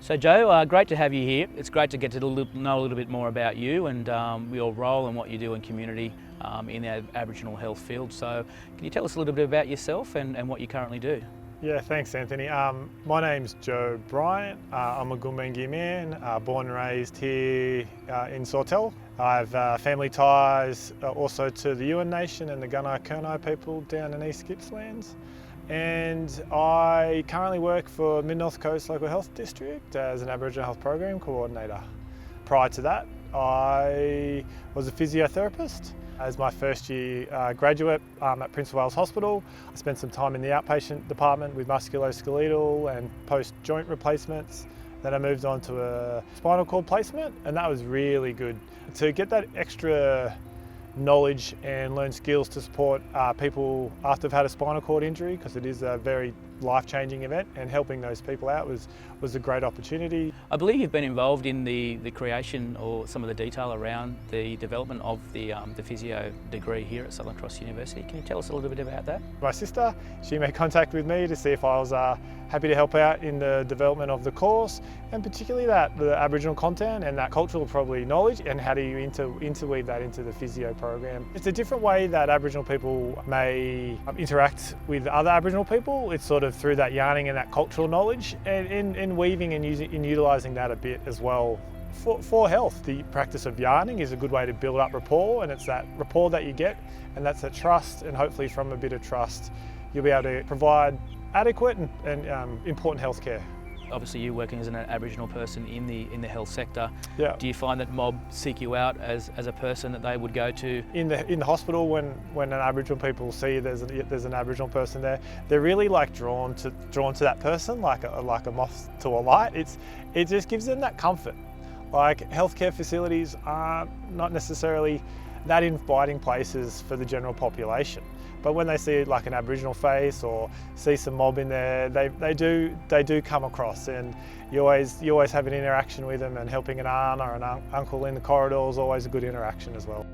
So Joe, great to have you here. It's great to get to know a little bit more about you and your role and what you do in community in the Aboriginal health field. So can you tell us a little bit about yourself and what you currently do? Yeah, thanks Anthony. My name's Joe Bryant. I'm a Gumbaynggirr man, born and raised here in Sawtell. I have family ties also to the Yuin Nation and the Gunai Kurnai people down in East Gippslands. And I currently work for Mid North Coast Local Health District as an Aboriginal Health Program Coordinator. Prior to that, I was a physiotherapist. As my first year graduate at Prince of Wales Hospital, I spent some time in the outpatient department with musculoskeletal and post joint replacements. Then I moved on to a spinal cord placement, and that was really good to get that extra knowledge and learn skills to support people after they've had a spinal cord injury, because it is a very life-changing event, and helping those people out was a great opportunity. I believe you've been involved in the creation or some of the detail around the development of the physio degree here at Southern Cross University. Can you tell us a little bit about that? My sister, she made contact with me to see if I was happy to help out in the development of the course, and particularly the Aboriginal content and that cultural probably knowledge, and how do you interweave that into the physio program. It's a different way that Aboriginal people may interact with other Aboriginal people. It's sort of through that yarning and that cultural knowledge, and weaving and utilising that a bit as well. For health, the practice of yarning is a good way to build up rapport, and it's that rapport that you get, and that's that trust, and hopefully from a bit of trust you'll be able to provide adequate and important health care. Obviously you're working as an Aboriginal person in the health sector. Yeah. Do you find that mob seek you out as a person that they would go to? In the hospital, when an Aboriginal people see there's an Aboriginal person there, they're really like drawn to that person like a moth to a light. It just gives them that comfort. Like, healthcare facilities are not necessarily that inviting places for the general population, but when they see like an Aboriginal face or see some mob in there, they do come across, and you always have an interaction with them, and helping an aunt or an uncle in the corridor is always a good interaction as well.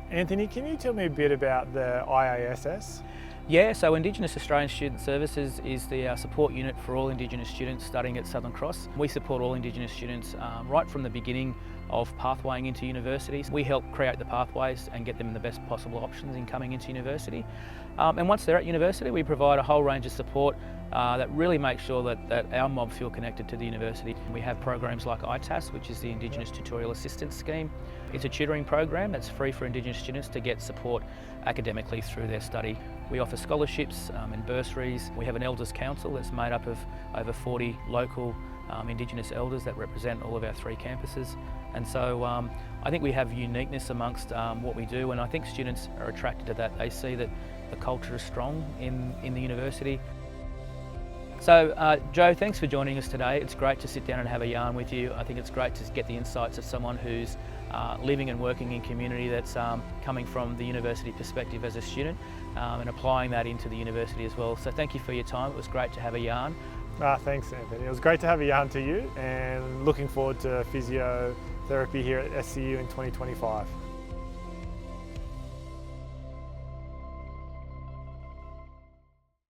Anthony, can you tell me a bit about the IASS? Yeah, so Indigenous Australian Student Services is the support unit for all Indigenous students studying at Southern Cross. We support all Indigenous students right from the beginning of pathwaying into universities. We help create the pathways and get them the best possible options in coming into university. And once they're at university, we provide a whole range of support that really makes sure that our mob feel connected to the university. We have programs like ITAS, which is the Indigenous Tutorial Assistance Scheme. It's a tutoring program that's free for Indigenous students to get support academically through their study. We offer scholarships and bursaries. We have an Elders Council that's made up of over 40 local Indigenous elders that represent all of our 3 campuses. And so I think we have uniqueness amongst what we do, and I think students are attracted to that. They see that the culture is strong in the university. So Joe, thanks for joining us today. It's great to sit down and have a yarn with you. I think it's great to get the insights of someone who's living and working in community that's coming from the university perspective as a student, and applying that into the university as well. So thank you for your time. It was great to have a yarn. Thanks Anthony. It was great to have a yarn to you, and looking forward to physiotherapy here at SCU in 2025.